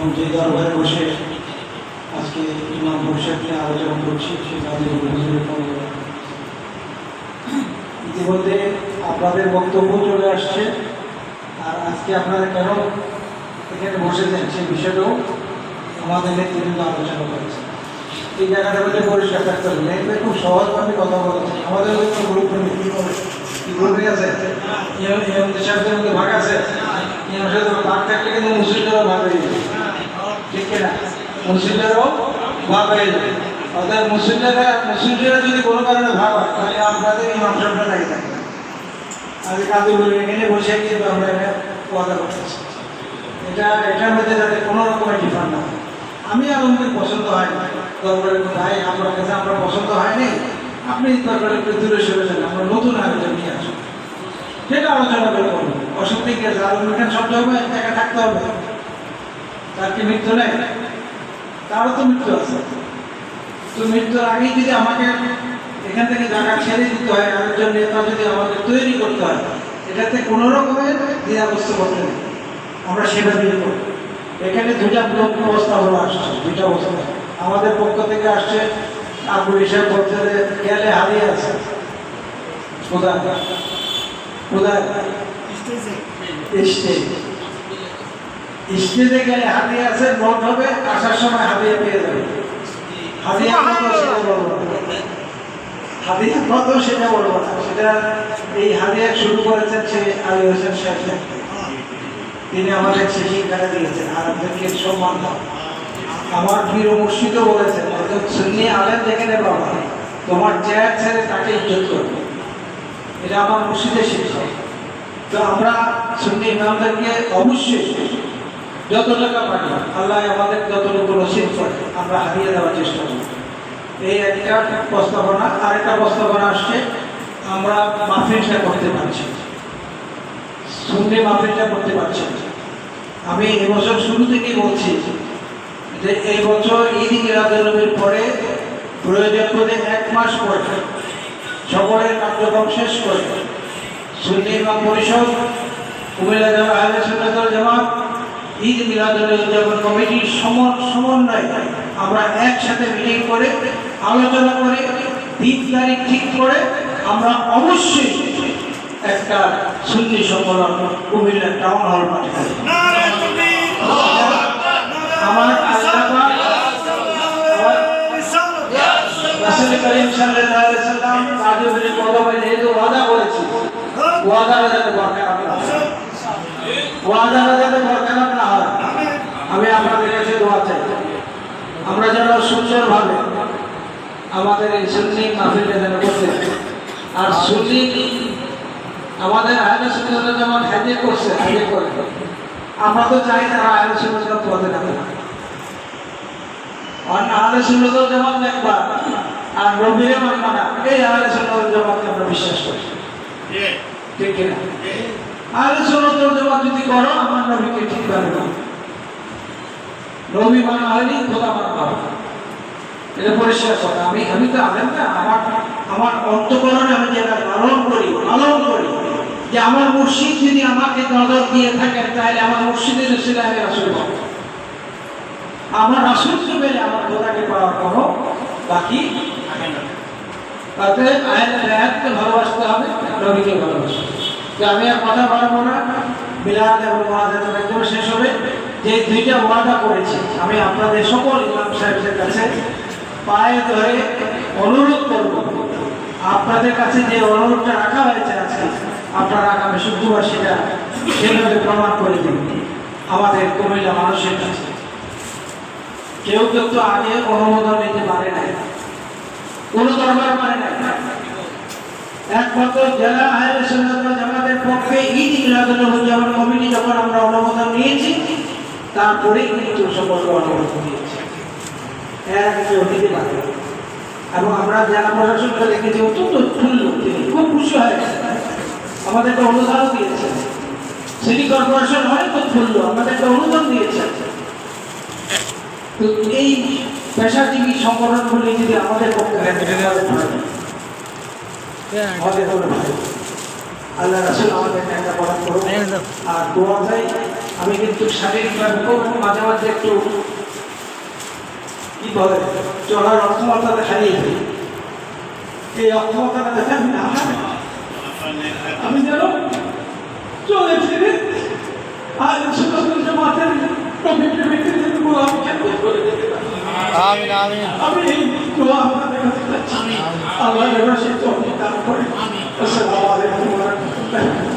এবং যে দরবারে বসে আজকে ইমাম পরিষদ নিয়ে আলোচনা করছি সে ইতিমধ্যে আপনাদের বক্তব্য চলে আসছে, আর আজকে আপনারা কেন এখানে বসেছেন সেই বিষয়টাও আমাদের নেতৃত্ব আলোচনা করেছে। এই জায়গাটা বলতে পরিষ্কার থাকতে হবে, এটা খুব সহজভাবে কথা বলেছে। আমাদের কোনো গ্রুপ নেই, কি গ্রুপে আছে সাহেবদের মধ্যে ভাগ আছে, ভাগ থাকলে কিন্তু মুসলিমদেরও ভাগ হয়ে যাবে, ঠিক কিনা? মুসলিমদেরও ভাগ হয়ে যাবে। অর্থাৎ মুসলিমরা যদি কোনো কারণে ভাগ হয় তাহলে আপনাদের এই মাংসটা লাগে থাকে না। আজকে কাজগুলো এখানে বসে কিন্তু আমরা ওয়াদা করতেছি, এটার মধ্যে যাতে কোনো রকমের ডিফারেন্ট না হয়। আমি আলমগীর পছন্দ হয় দরবারের ভাই, আমার কাছে আমরা পছন্দ হয়নি, আপনি দরবারে একটু দূরে সরে যান, আমরা নতুন আলোচনা নিয়ে আসুন, সেটা আলোচনা করে করবো। অসুবিধা কি আছে? আলম এখানে সব হবে, একা থাকতে হবে, তার কি মৃত্যু নেই? তারও তো মৃত্যু আছে। তো মৃত্যুর আগেই যদি আমাকে এখান থেকে জায়গা ছেড়ে দিতে হয়, আরেকজন নেতা যদি আমাদের তৈরি করতে হয়, এটাতে কোনো রকমের দ্বিধাগ্রস্ত করতে নেই, আমরা সেটা দিয়ে করবো। এখানে দুইটা প্রস্তাবনা আসছে, দুইটা অবস্থা আমাদের পক্ষ থেকে আসছে। আবু হিসাব বলতে গেলে হারিয়ে আছে স্টেজে গেলে হারিয়ে আছে, নোট হবে, আসার সময় হারিয়ে পেয়ে যাবে। হাদিয়া কত সেটা বলবো না, সেটা এই হাদিয়া শুরু করেছেন সে আলী হোসেন সাহেব, তিনি আমাদের শিক্ষা দিয়েছেন আর আপনাদেরকে সম্মান দাও। আমার প্রিয় মুর্শিদও বলেছেন, সুন্নি আলেম যেখানে বাবা তোমার চেয়ার ছেড়ে তাকে ইজ্জত করবে, এটা আমার মুর্শিদের শিক্ষা। তো আমরা সুন্নি ইমামদেরকে অবশ্যই যত টাকা পাই আল্লাহ আমাদের যতটুকু নসিব করে আমরা হারিয়ে দেওয়ার চেষ্টা করি। এই একটা প্রস্তাবনা। আরেকটা প্রস্তাবনা আসছে, আমরা মাহফিলটা করতে পারছি, সুন্নি মাহফিলটা করতে পারছি। আমি এবছর শুরু থেকেই বলছি যে এই বছর ঈদ মিলাদুন্নবীর পরে প্রয়োজন করে 1 মাস পরে সকলের কার্যক্রম শেষ করে সুন্নি ইমাম পরিষদ, কুমিল্লা জেলা আহলে সুন্নাত ওয়াল জামাত, ঈদ মিলাদুন্নবী কমিটির সমন্বয়ে আমরা একসাথে মিটিং করে আলোচনা করে 3 তারিখ ঠিক করে আমরা অবশ্যই একটা সুন্নি সম্মেলন কুমিল্লা টাউন হল মাঠে করব। আমার রাসূল করিম সাল্লাল্লাহু আলাইহি সাল্লাম তাদের কদমে যেহেতু ওয়াদা করেছি, ওয়াদাটা যাতে বরকরার না হয়, ওয়াদাটা যাতে বরকরার না হয়, আমি আপনাদের কাছে দোয়া চাই আমরা যেন সুন্দরভাবে আমাদের এই সুন্নি মাহফিলটা যেন করতে পারি। আর সুন্নি আমাদের আহলে সুন্নাত ওয়াল জামাত হাজির করছে, হাজির করে আমরা তো চাই তারা আহলে সুন্নাত ওয়াল পথে থাকে, আর আহলে সুন্নাত ওয়াল জামাত দেখবা আর নবীরে মানা, এই আহলে সুন্নাত ওয়াল জামাতকে আমরা বিশ্বাস করি, ঠিক কিনা? আহলে সুন্নাত ওয়াল জামাত যদি করো আমার নবীকে ঠিক করে না, নবী মানা হয়নি খোদা মানা হবে, এটা পরিষ্কার কথা। আমি তো আলেম না, আমার অন্তঃকরণে আমি যেটা লালন করি যে আমার মুর্শিদ যদি আমাকে নজর দিয়ে থাকেন তাহলে আমার মুর্শিদের উসিলায় আমি রাসূল পাবো, আমার রাসূলকে পেলে আমার খোদাকে পাওয়ার কোনো বাকি থাকে না। তাতে আহলে বায়াতকে ভালোবাসতে হবে, নবীকে ভালোবাসতে হবে। তো আমি আর কথা বাড়াবো না, মিলাদ এবং ওয়াজ একদম শেষ হবে। যে 2টা ওয়াদা করেছি আমি আপনাদের সকল ইমাম সাহেবদের কাছে পায়ে ধরে অনুরোধ করব, আপনাদের কাছে যে অনুরোধটা রাখা হয়েছে আজকে আপনারা আগামী শুক্রবার সেটা সেভাবে প্রমাণ করে দেবেন আমাদের কুমিল্লা মানুষের কাছে। কেউ তো আগে অনুমোদন নিতে পারে নাই, কোনো দরবার পারে নাই, একমাত্র জেলা আহলে সুন্নাত ওয়াল জামাতের পক্ষে ঈদ মিলাদুন্নবী কমিটি যখন আমরা অনুমোদন নিয়েছি তারপরেই কিন্তু সকল অনুমোদন দিয়েছি, কেউ দিতে পারে। এবং আমরা জেলা প্রশাসনকে দেখেছি অত্যন্ত খুলল, তিনি খুব খুশি হয়ে গেছেন, আমাদেরকে অনুদানও দিয়েছেন। সিটি কর্পোরেশন হয় খুব খুলল, আমাদেরকে অনুদান দিয়েছেন। তো এই পেশাজীবী সংগঠনগুলি যদি আমাদের পক্ষে আল্লাহ রাসূল আমাদের একটা বড় করুন আর দোয়া চাই। আমি কিন্তু শারীরিকভাবে খুব মাঝে মাঝে একটু কি বলে চলার অক্ষমতাটা হারিয়ে ফেলি। এই অক্ষমতাটা দেখে আমি না আমি যেন চলে ফিরে আর মাঠের প্রকৃতির ব্যক্তিদের আমি খেতে করে যেতে পারি। আমিন আমিন। আমি এই দোয়া আপনাদের কাছে চাচ্ছি। আল্লাহ যেন সেই তৌফিক দান করেন। আসসালামু আলাইকুম ওয়া রাহমাতুল্লাহ।